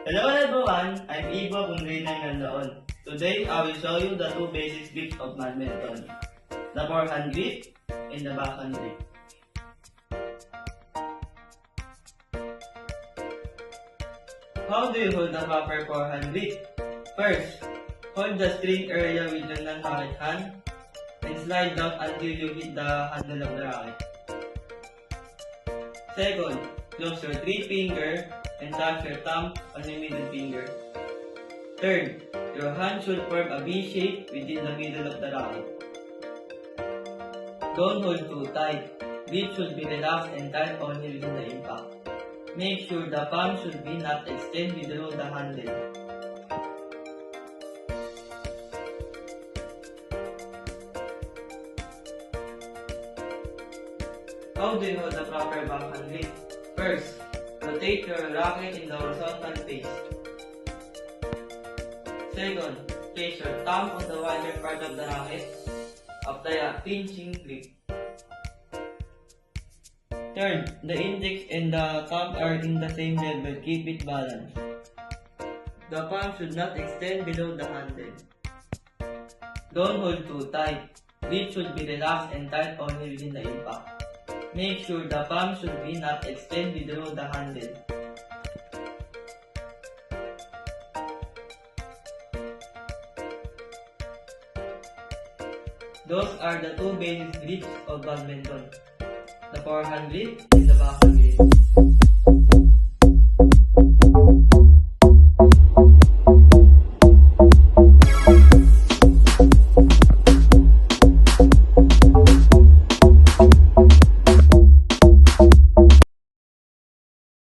Hello everyone, I'm Ivo from grade 9 Nandaon. Today, I will show you the two basic grips of badminton. The forehand grip and the backhand grip. How do you hold the proper forehand grip? First, hold the string area with your non-racket hand and slide down until you hit the handle of the racket. Second, close your three finger and touch your thumb on your middle finger. Third, your hand should form a V shape within the middle of the racket. Don't hold too tight. Grip should be relaxed and tight only within the impact. Make sure the palm should be not extended below the handle. How do you hold the proper backhand grip? First, rotate your racket in the horizontal face. Second, place your thumb on the wider part of the racket. Apply a pinching grip. Third, the index and the thumb are in the same level. Keep it balanced. The palm should not extend below the handle. Don't hold too tight. Grip should be relaxed and tight only within the impact. Make sure the palm should be not extended below the handle. Those are the two basic grips of badminton. The forehand grip and the backhand grip.